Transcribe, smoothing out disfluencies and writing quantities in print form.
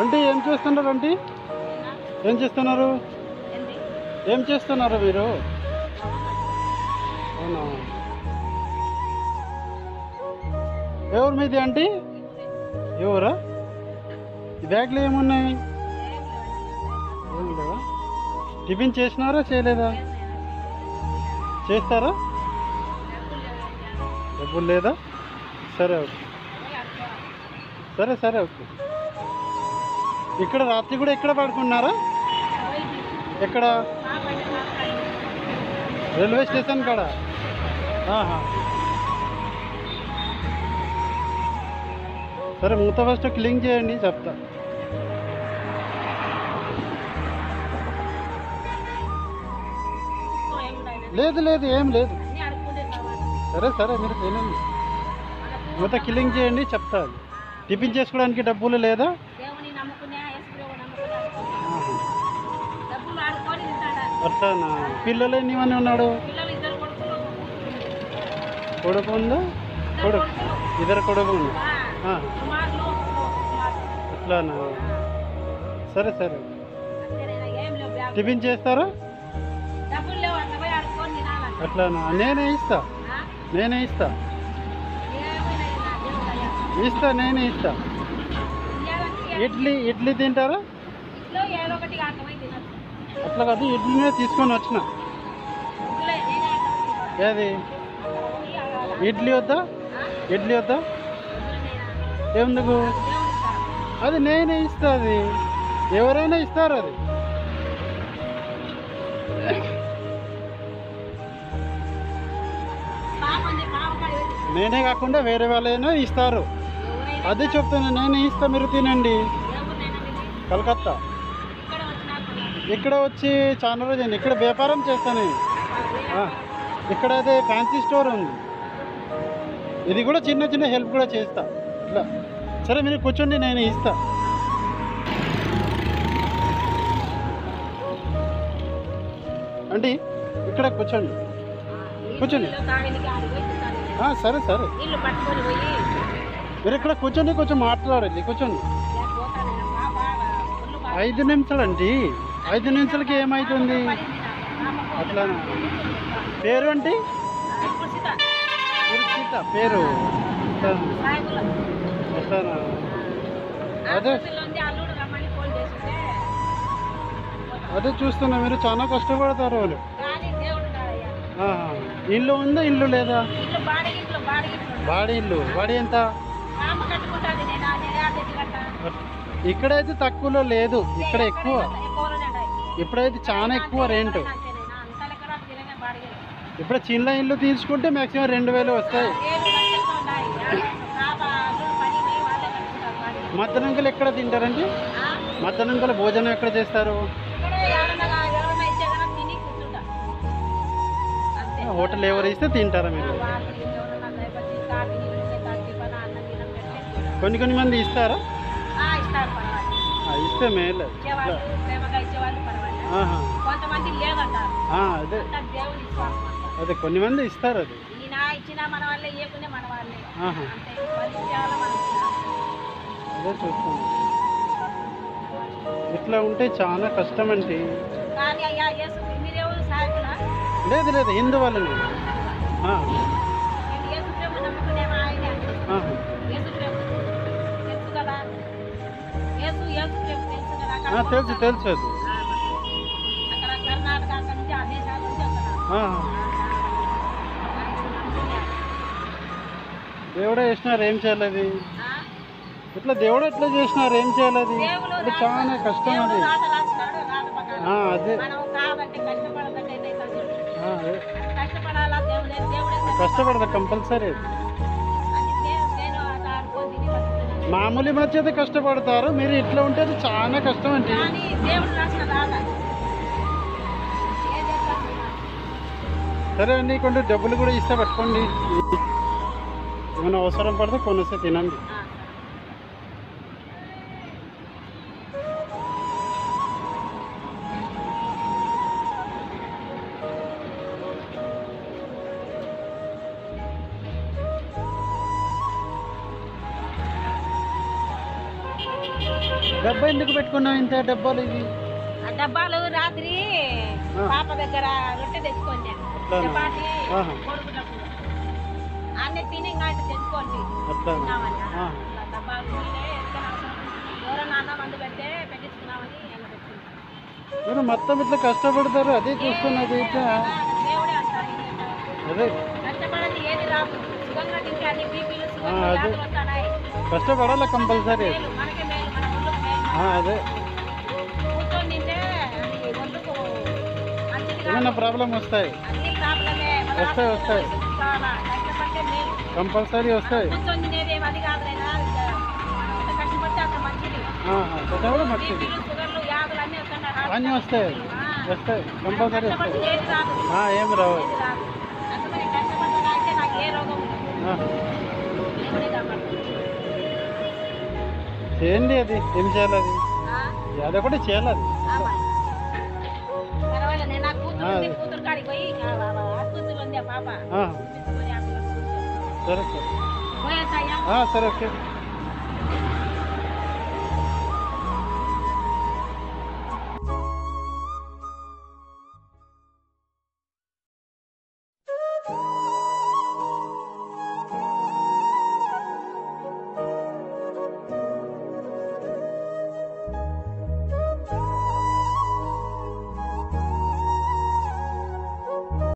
అంటే ఏం చేస్తున్నారు అంటే ఏం చేస్తున్నారు ఏం చేస్తున్నారు మీరు? అవునా, ఎవరు మీది ఆంటీ? ఎవరా? ఈ బ్యాగ్లో ఏమున్నాయి? ఏం లేదా? టిఫిన్ చేసినారా చేయలేదా? చేస్తారా? డబ్బులు లేదా? సరే ఓకే, సరే సరే ఓకే. ఇక్కడ రాత్రి కూడా ఎక్కడ పడుకున్నారా? ఎక్కడ? రైల్వే స్టేషన్ కాడ? సరే మూత ఫస్ట్ క్లీన్ చేయండి చెప్తా. లేదు లేదు ఏం లేదు. సరే సరే మీరు తినండి, మూత క్లీన్ చేయండి చెప్తా. టిఫిన్ చేసుకోవడానికి డబ్బులు లేదా? అట్లానా? పిల్లలు ఎన్నిమంది ఉన్నాడు? కొడుకు ఉందా? కొడుకు, ఇద్దరు కొడుకు ఉంది. అట్లానా? సరే సరే. టిఫిన్ చేస్తారా? అట్లానా? నేనే ఇస్తా, నేనే ఇస్తా, ఇస్తా, నేనే ఇస్తా. ఇడ్లీ ఇడ్లీ తింటారా? అట్లా కాదు, ఇడ్లీనే తీసుకొని వచ్చిన. ఏది ఇడ్లీ వద్దా? ఇడ్లీ వద్దా? ఎందుకు? అది నేనే ఇస్తా, అది ఎవరైనా ఇస్తారు. అది నేనే కాకుండా వేరే వాళ్ళైనా ఇస్తారు. అదే చెప్తాను, నేనే ఇస్తా, మీరు తినండి. కలకత్తా. ఇక్కడ వచ్చి చాలా రోజు ఇక్కడ వ్యాపారం చేస్తాను. ఇక్కడ అదే ఫ్యాన్సీ స్టోర్ ఉంది. ఇది కూడా చిన్న చిన్న హెల్ప్ కూడా చేస్తా ఇట్లా. సరే మీరు కూర్చోండి, నేను ఇస్తా. అండి ఇక్కడ కూర్చోండి, కూర్చోండి. సరే సరే మీరు ఇక్కడ కూర్చోండి, కొంచెం మాట్లాడండి, కూర్చోండి. 5 నిమిషాలు అండి, 5 నిమిషాలకి ఏమవుతుంది? అట్లా పేరు అంటే పేరు అట్లానా? అదే అదే చూస్తున్నా, మీరు చాలా కష్టపడతారు వాళ్ళు. ఇల్లు ఉందా? ఇల్లు లేదా? బాడీ ఇల్లు. బాడీ ఎంత? ఇక్కడైతే తక్కువలో లేదు, ఇక్కడ ఎక్కువ. ఇప్పుడైతే చాలా ఎక్కువ రెంట్. ఇప్పుడు చిన్న ఇల్లు తీసుకుంటే మ్యాక్సిమం 2000 వస్తాయి. మధ్యాహ్నంకలు ఎక్కడ తింటారండి? మధ్యాహ్నంకలు భోజనం ఎక్కడ చేస్తారు? హోటల్ ఎవరు ఇస్తే తింటారా మీరు? కొన్ని మంది ఇస్తారా? ఇస్తే మేలే. అదే అదే కొన్ని మంది ఇస్తారు. అది అదే చూస్తాను. ఇట్లా ఉంటే చాలా కష్టం అండి. లేదు లేదు, హిందూ వాళ్ళని. తెలుసు తెలుసు. అది దేవుడే చేసినారు, ఏం చేయాలి? అది ఇట్లా దేవుడు ఎట్లా చేసినారు, ఏం చేయాలి? అది అది చాలా కష్టం. అది అదే కష్టపడదా కంపల్సరీ. మామూలు మధ్య అయితే కష్టపడతారు, మీరు ఇట్లా ఉంటే అది చాలా కష్టం అండి. సరే అండి, కొన్ని డబ్బులు కూడా ఇస్తే పట్టుకోండి. ఏమైనా అవసరం పడితే కొనేస్తే తినండి. డబ్బా ఎందుకు పెట్టుకున్నావు ఇంత డబ్బాలు ఇవి? ఆ డబ్బాలు రాత్రి పాప దగ్గర రొట్టె తెచ్చుకోండి చపాతి కొడుకులకు అన్నీ తిని ఇంకా తెచ్చుకోండి డబ్బాలు ఎవరైనా అన్నం మందు పెడితే పెట్టించుకున్నామని మీరు మొత్తం ఇట్లా కష్టపడతారు, అదే చూస్తున్నది ఇట్లా. దేవుడే అంటారు అదే కష్టపడని ఏది రాదు, సుఖంగా తింటే అన్ని బీపీలు షుగర్లు వస్తాయి. కష్టపడాలి కంపల్సరీ. మనకే మేలు, మన ఒళ్ళుకు మేలు. అదే కూర్చొని తింటే అది ఒళ్ళుకు మంచిది కాదు. ఏమైనా ప్రాబ్లం వస్తాయి, అన్ని ప్రాబ్లమే. వస్తాయి వస్తాయి కష్టపడితే మేలు, కంపల్సరీ వస్తాయి. కూర్చొని తినేది ఏమి అది కాదు లేదా, ఎంత కష్టపడితే అంత మంచిది. మంచిది బీపీలు షుగర్లు వ్యాధులు అన్నీ వస్తున్నాయి, అన్నీ వస్తాయి వస్తాయి కంపల్సరీ వస్తాయి. కష్టపడితే ఏది రాదు, ఏమి రావు. ఏది రాదు. కష్టపడి కష్టపడడానికి నాకు ఏ రోగం ఉండదు. దేవుడే కాపాడుతాడు. చేయండి, అది ఏం చేయాలి, అది అదొకటి చేయాలి. అది పర్వాలేదు, నేను నా కూతురు కాడికి పోయి ఆసుపత్రిలో ఉంది ఆ పాప సరే సరే పోయేస్తాయా. సరే ఓకే.